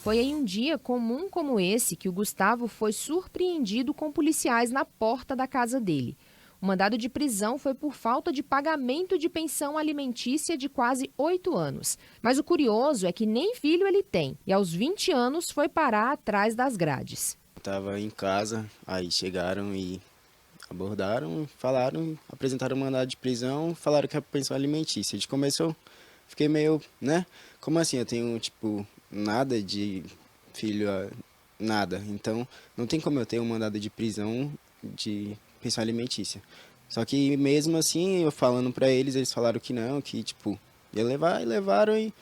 Foi em um dia comum como esse que o Gustavo foi surpreendido com policiais na porta da casa dele. O mandado de prisão foi por falta de pagamento de pensão alimentícia de quase 8 anos. Mas o curioso é que nem filho ele tem e aos 20 anos foi parar atrás das grades. Estava em casa, aí chegaram e abordaram, falaram, apresentaram o mandado de prisão, falaram que é pensão alimentícia. De começo eu fiquei meio, né? Como assim? Eu tenho, nada de filho, nada. Então, não tem como eu ter um mandado de prisão de pensão alimentícia. Só que mesmo assim, eu falando pra eles, eles falaram que não, que, ia levar, e levaram e...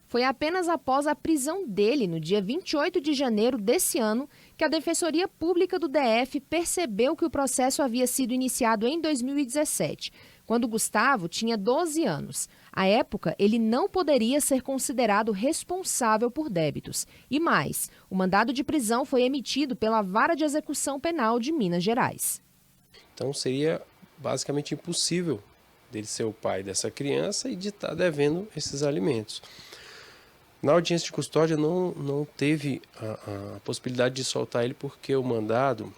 Foi apenas após a prisão dele, no dia 28 de janeiro desse ano, que a Defensoria Pública do DF percebeu que o processo havia sido iniciado em 2017, quando Gustavo tinha 12 anos. À época, ele não poderia ser considerado responsável por débitos. E mais, o mandado de prisão foi emitido pela Vara de Execução Penal de Minas Gerais. Então seria basicamente impossível dele ser o pai dessa criança e de estar devendo esses alimentos. Na audiência de custódia não teve a possibilidade de soltar ele porque o mandado,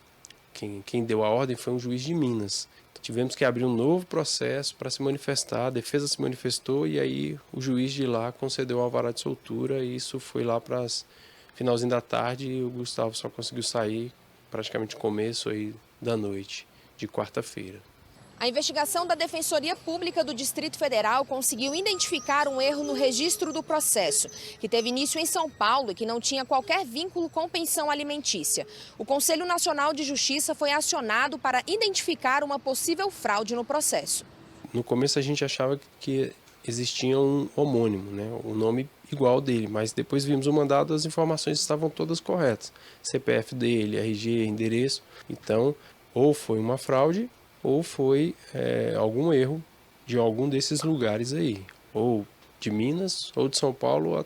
quem deu a ordem foi um juiz de Minas. Tivemos que abrir um novo processo para se manifestar, a defesa se manifestou e aí o juiz de lá concedeu o alvará de soltura e isso foi lá para finalzinho da tarde e o Gustavo só conseguiu sair praticamente no começo aí da noite de quarta-feira. A investigação da Defensoria Pública do Distrito Federal conseguiu identificar um erro no registro do processo, que teve início em São Paulo e que não tinha qualquer vínculo com pensão alimentícia. O Conselho Nacional de Justiça foi acionado para identificar uma possível fraude no processo. No começo a gente achava que existia um homônimo, um nome igual dele, mas depois vimos o mandado, as informações estavam todas corretas. CPF dele, RG, endereço. Então, ou foi uma fraude ou foi algum erro de algum desses lugares aí, ou de Minas ou de São Paulo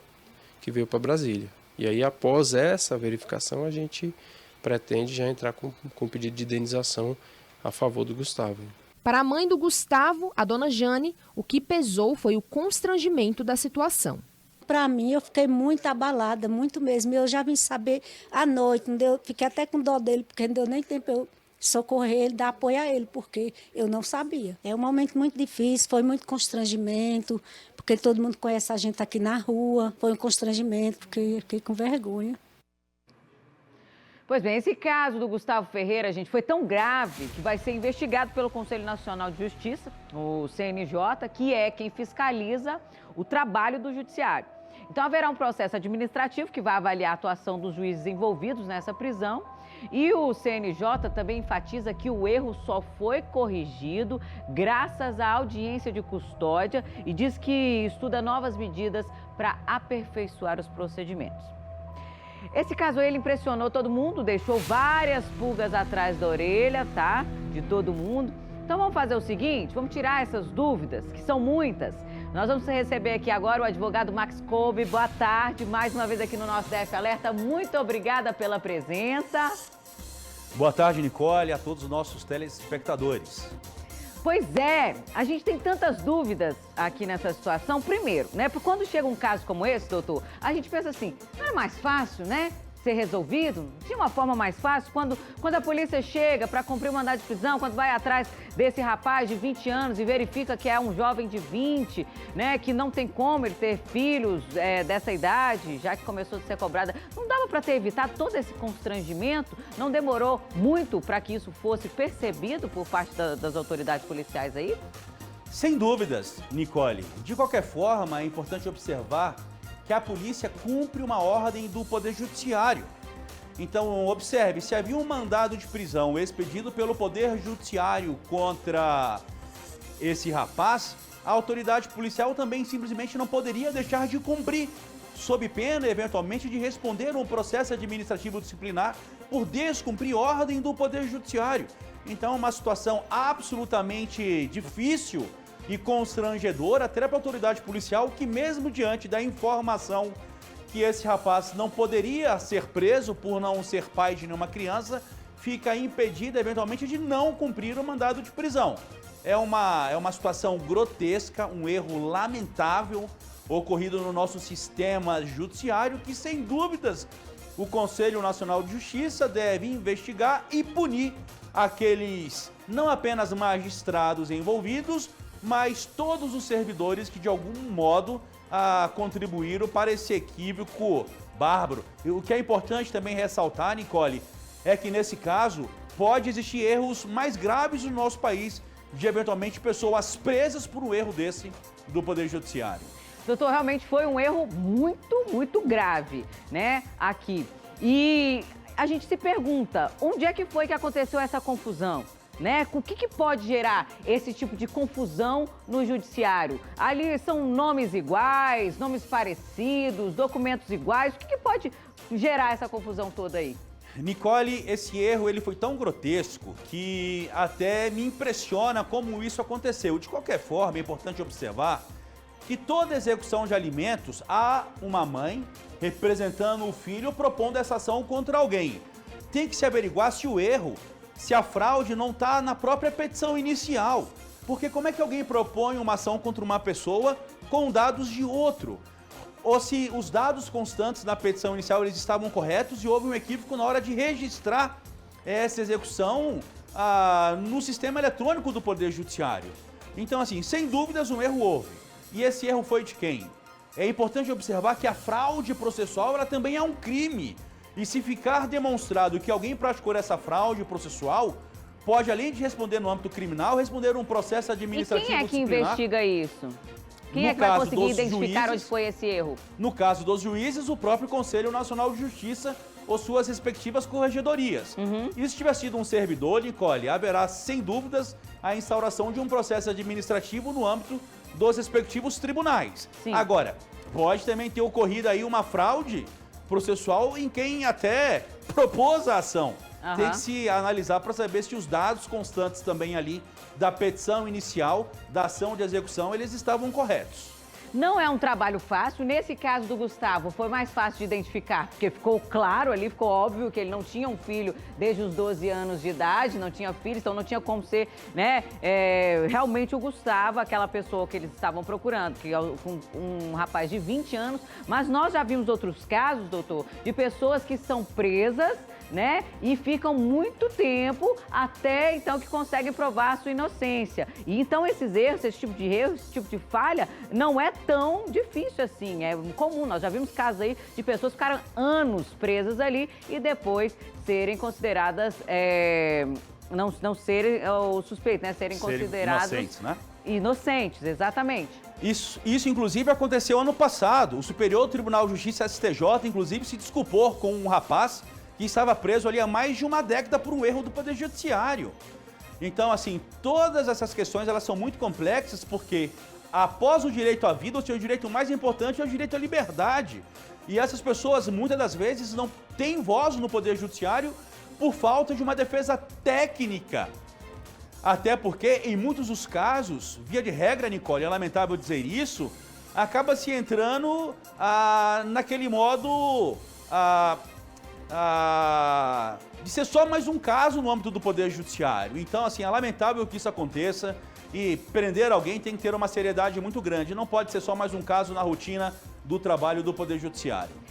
que veio para Brasília. E aí, após essa verificação, a gente pretende já entrar com pedido de indenização a favor do Gustavo. Para a mãe do Gustavo, a dona Jane, o que pesou foi o constrangimento da situação. Para mim, eu fiquei muito abalada, muito mesmo. Eu já vim saber à noite, fiquei até com dó dele, porque não deu nem tempo eu socorrer ele, dar apoio a ele, porque eu não sabia. É um momento muito difícil, foi muito constrangimento, porque todo mundo conhece a gente aqui na rua. Foi um constrangimento, porque eu fiquei com vergonha. Pois bem, esse caso do Gustavo Ferreira, gente, foi tão grave que vai ser investigado pelo Conselho Nacional de Justiça, o CNJ, que é quem fiscaliza o trabalho do judiciário. Então, haverá um processo administrativo que vai avaliar a atuação dos juízes envolvidos nessa prisão. E o CNJ também enfatiza que o erro só foi corrigido graças à audiência de custódia e diz que estuda novas medidas para aperfeiçoar os procedimentos. Esse caso ele impressionou todo mundo, deixou várias pulgas atrás da orelha, tá? De todo mundo. Então vamos fazer o seguinte, vamos tirar essas dúvidas, que são muitas. Nós vamos receber aqui agora o advogado Max Kolbe. Boa tarde, mais uma vez aqui no nosso DF Alerta. Muito obrigada pela presença. Boa tarde, Nicole, a todos os nossos telespectadores. Pois é, a gente tem tantas dúvidas aqui nessa situação. Primeiro, porque quando chega um caso como esse, doutor, a gente pensa assim, não é mais fácil, ser resolvido de uma forma mais fácil, quando a polícia chega para cumprir o mandado de prisão, quando vai atrás desse rapaz de 20 anos e verifica que é um jovem de 20, que não tem como ele ter filhos dessa idade, já que começou a ser cobrada. Não dava para ter evitado todo esse constrangimento? Não demorou muito para que isso fosse percebido por parte das autoridades policiais aí? Sem dúvidas, Nicole. De qualquer forma, é importante observar que a polícia cumpre uma ordem do Poder Judiciário. Então, observe, se havia um mandado de prisão expedido pelo Poder Judiciário contra esse rapaz, a autoridade policial também simplesmente não poderia deixar de cumprir, sob pena, eventualmente, de responder um processo administrativo disciplinar por descumprir ordem do Poder Judiciário. Então, é uma situação absolutamente difícil e constrangedora até para a autoridade policial, que mesmo diante da informação que esse rapaz não poderia ser preso por não ser pai de nenhuma criança, fica impedida eventualmente de não cumprir o mandado de prisão. É uma situação grotesca, um erro lamentável, ocorrido no nosso sistema judiciário que, sem dúvidas, o Conselho Nacional de Justiça deve investigar e punir aqueles não apenas magistrados envolvidos, mas todos os servidores que de algum modo contribuíram para esse equívoco bárbaro. E o que é importante também ressaltar, Nicole, é que nesse caso pode existir erros mais graves no nosso país, de eventualmente pessoas presas por um erro desse do Poder Judiciário. Doutor, realmente foi um erro muito grave, né, aqui. E a gente se pergunta, onde é que foi que aconteceu essa confusão? Né? O que pode gerar esse tipo de confusão no judiciário? Ali são nomes iguais, nomes parecidos, documentos iguais. O que pode gerar essa confusão toda aí? Nicole, esse erro ele foi tão grotesco que até me impressiona como isso aconteceu. De qualquer forma, é importante observar que toda execução de alimentos há uma mãe representando o filho propondo essa ação contra alguém. Tem que se averiguar se o erro, se a fraude não está na própria petição inicial. Porque como é que alguém propõe uma ação contra uma pessoa com dados de outro? Ou se os dados constantes na petição inicial eles estavam corretos e houve um equívoco na hora de registrar essa execução no sistema eletrônico do Poder Judiciário. Então, assim, sem dúvidas um erro houve. E esse erro foi de quem? É importante observar que a fraude processual ela também é um crime. E se ficar demonstrado que alguém praticou essa fraude processual, pode, além de responder no âmbito criminal, responder um processo administrativo disciplinar. E quem é que investiga isso? Quem é que vai conseguir identificar onde foi esse erro? No caso dos juízes, o próprio Conselho Nacional de Justiça ou suas respectivas corregedorias. E se tiver sido um servidor, Nicole, haverá, sem dúvidas, a instauração de um processo administrativo no âmbito dos respectivos tribunais. Sim. Agora, pode também ter ocorrido aí uma fraude processual em quem até propôs a ação. Tem que se analisar para saber se os dados constantes também ali da petição inicial, da ação de execução, eles estavam corretos. Não é um trabalho fácil. Nesse caso do Gustavo, foi mais fácil de identificar, porque ficou claro ali, ficou óbvio que ele não tinha um filho desde os 12 anos de idade, não tinha filhos, então não tinha como ser, né, realmente o Gustavo, aquela pessoa que eles estavam procurando, que é um rapaz de 20 anos. Mas nós já vimos outros casos, doutor, de pessoas que são presas, né? E ficam muito tempo até então que conseguem provar a sua inocência. E então esses erros, esse tipo de erro, esse tipo de falha, não é tão difícil assim. É comum. Nós já vimos casos aí de pessoas que ficaram anos presas ali e depois serem consideradas, não serem suspeitos, né? Serem consideradas inocentes, né? Inocentes, exatamente. Isso inclusive aconteceu ano passado. O Superior Tribunal de Justiça, STJ, inclusive se desculpou com um rapaz que estava preso ali há mais de uma década por um erro do Poder Judiciário. Então, assim, todas essas questões elas são muito complexas porque após o direito à vida, o seu direito mais importante é o direito à liberdade. E essas pessoas, muitas das vezes, não têm voz no Poder Judiciário por falta de uma defesa técnica. Até porque, em muitos dos casos, via de regra, Nicole, é lamentável dizer isso, acaba se entrando naquele modo de ser só mais um caso no âmbito do Poder Judiciário. Então, assim, é lamentável que isso aconteça e prender alguém tem que ter uma seriedade muito grande. Não pode ser só mais um caso na rotina do trabalho do Poder Judiciário.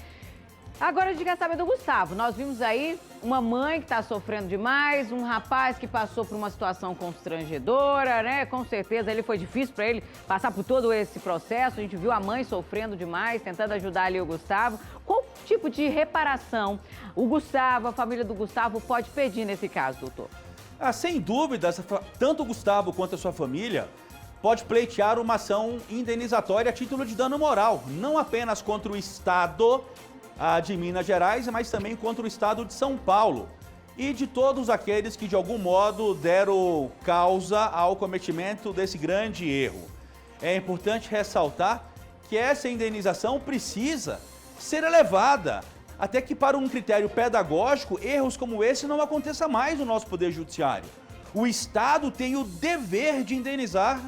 Agora a gente quer saber do Gustavo. Nós vimos aí uma mãe que está sofrendo demais, um rapaz que passou por uma situação constrangedora, né? Com certeza ele foi difícil para ele passar por todo esse processo. A gente viu a mãe sofrendo demais, tentando ajudar ali o Gustavo. Qual tipo de reparação o Gustavo, a família do Gustavo pode pedir nesse caso, doutor? Sem dúvida, tanto o Gustavo quanto a sua família pode pleitear uma ação indenizatória a título de dano moral, não apenas contra o Estado de Minas Gerais, mas também contra o Estado de São Paulo e de todos aqueles que de algum modo deram causa ao cometimento desse grande erro. É importante ressaltar que essa indenização precisa ser elevada, até que para um critério pedagógico, erros como esse não aconteçam mais no nosso Poder Judiciário. O Estado tem o dever de indenizar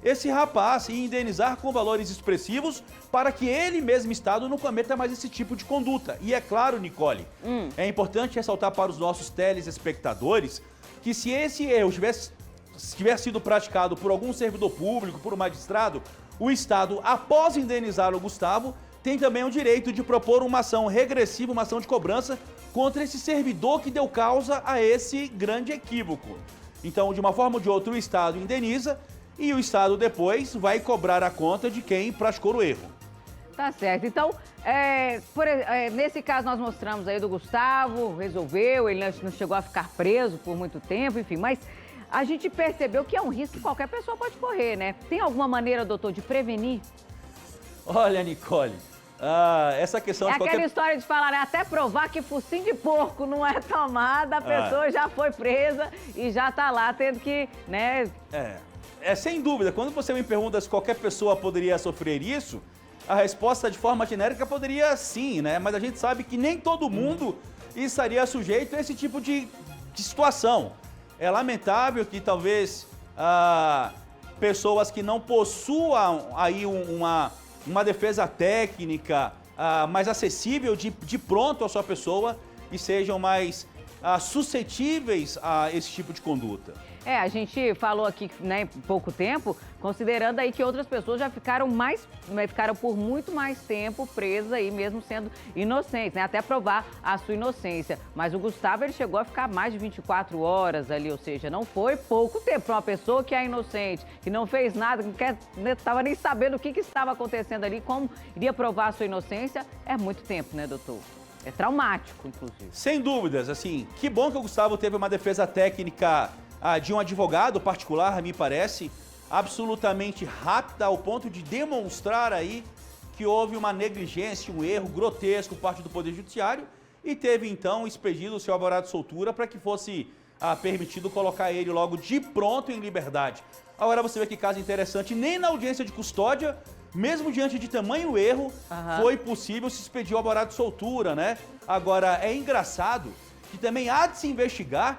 esse rapaz e indenizar com valores expressivos para que ele mesmo, Estado, não cometa mais esse tipo de conduta. E é claro, Nicole, é importante ressaltar para os nossos telespectadores que se esse erro tivesse sido praticado por algum servidor público, por um magistrado, o Estado, após indenizar o Gustavo, tem também o direito de propor uma ação regressiva, uma ação de cobrança contra esse servidor que deu causa a esse grande equívoco. Então, de uma forma ou de outra, o Estado indeniza e o Estado depois vai cobrar a conta de quem praticou o erro. Tá certo. Então, nesse caso nós mostramos aí do Gustavo, resolveu, ele não chegou a ficar preso por muito tempo, enfim, mas a gente percebeu que é um risco que qualquer pessoa pode correr, né? Tem alguma maneira, doutor, de prevenir? Olha, Nicole, essa questão de aquela história de falar, né, até provar que focinho de porco não é tomada, a pessoa já foi presa e já tá lá tendo que, né... Sem dúvida, quando você me pergunta se qualquer pessoa poderia sofrer isso, a resposta de forma genérica poderia sim, né? Mas a gente sabe que nem todo mundo estaria sujeito a esse tipo de situação. É lamentável que talvez pessoas que não possuam aí uma defesa técnica mais acessível de pronto à sua pessoa e sejam mais suscetíveis a esse tipo de conduta. A gente falou aqui, né, em pouco tempo, considerando aí que outras pessoas já ficaram por muito mais tempo presas aí, mesmo sendo inocentes, né, até provar a sua inocência. Mas o Gustavo, ele chegou a ficar mais de 24 horas ali, ou seja, não foi pouco tempo para uma pessoa que é inocente, que não fez nada, que não estava nem sabendo o que estava acontecendo ali, como iria provar a sua inocência, é muito tempo, né, doutor? É traumático, inclusive. Sem dúvidas, assim, que bom que o Gustavo teve uma defesa técnica de um advogado particular, me parece, absolutamente rápida, ao ponto de demonstrar aí que houve uma negligência, um erro grotesco por parte do Poder Judiciário e teve, então, expedido o seu alvará de soltura para que fosse permitido colocar ele logo de pronto em liberdade. Agora você vê que caso interessante, nem na audiência de custódia, mesmo diante de tamanho erro, foi possível se expedir o alvará de soltura, né? Agora, é engraçado que também há de se investigar,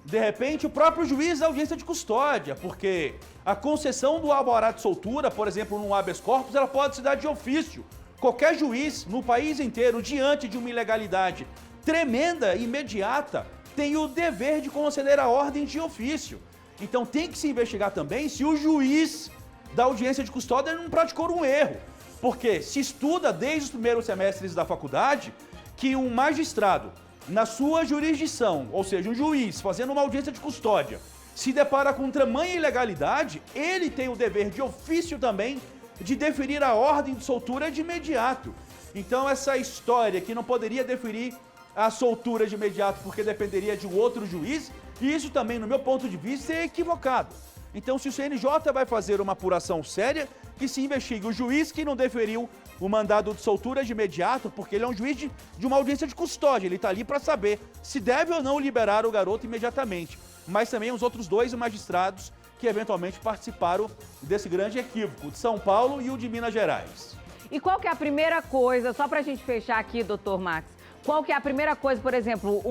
de repente, o próprio juiz da audiência de custódia, porque a concessão do alvará de soltura, por exemplo, no habeas corpus, ela pode se dar de ofício. Qualquer juiz, no país inteiro, diante de uma ilegalidade tremenda, imediata, tem o dever de conceder a ordem de ofício. Então tem que se investigar também se o juiz da audiência de custódia não praticou um erro. Porque se estuda desde os primeiros semestres da faculdade que um magistrado, na sua jurisdição, ou seja, um juiz fazendo uma audiência de custódia, se depara com tamanha ilegalidade, ele tem o dever de ofício também de deferir a ordem de soltura de imediato. Então essa história que não poderia deferir a soltura de imediato porque dependeria de um outro juiz, isso também, no meu ponto de vista, é equivocado. Então, se o CNJ vai fazer uma apuração séria, que se investigue o juiz que não deferiu o mandado de soltura de imediato, porque ele é um juiz de uma audiência de custódia, ele está ali para saber se deve ou não liberar o garoto imediatamente. Mas também os outros dois magistrados que eventualmente participaram desse grande equívoco, de São Paulo e o de Minas Gerais. E qual que é a primeira coisa, só para a gente fechar aqui, doutor Max, qual que é a primeira coisa, por exemplo,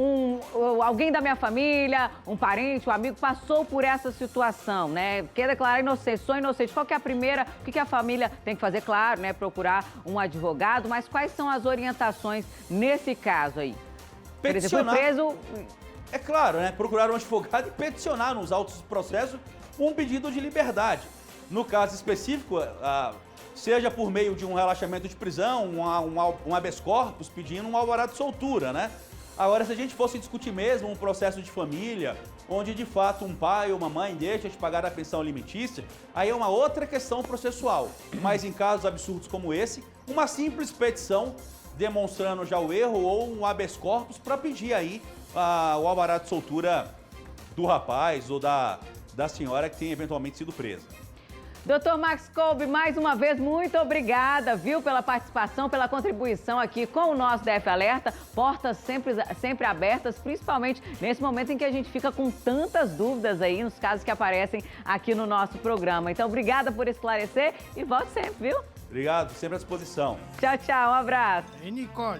alguém da minha família, um parente, um amigo passou por essa situação, né? Quer declarar inocente, sou inocente. Qual que é a primeira, o que a família tem que fazer? Claro, né? Procurar um advogado, mas quais são as orientações nesse caso aí? Por exemplo, foi preso... É claro, né? Procurar um advogado e peticionar nos autos do processo um pedido de liberdade. No caso específico, seja por meio de um relaxamento de prisão, um habeas corpus, pedindo um alvará de soltura, né? Agora, se a gente fosse discutir mesmo um processo de família, onde de fato um pai ou uma mãe deixa de pagar a pensão alimentícia, aí é uma outra questão processual. Mas em casos absurdos como esse, uma simples petição demonstrando já o erro ou um habeas corpus para pedir aí o alvará de soltura do rapaz ou da senhora que tem eventualmente sido presa. Doutor Max Kolbe, mais uma vez, muito obrigada, viu, pela participação, pela contribuição aqui com o nosso DF Alerta. Portas sempre abertas, principalmente nesse momento em que a gente fica com tantas dúvidas aí nos casos que aparecem aqui no nosso programa. Então, obrigada por esclarecer e volte sempre, viu? Obrigado, sempre à disposição. Tchau, tchau, um abraço. E Nicole.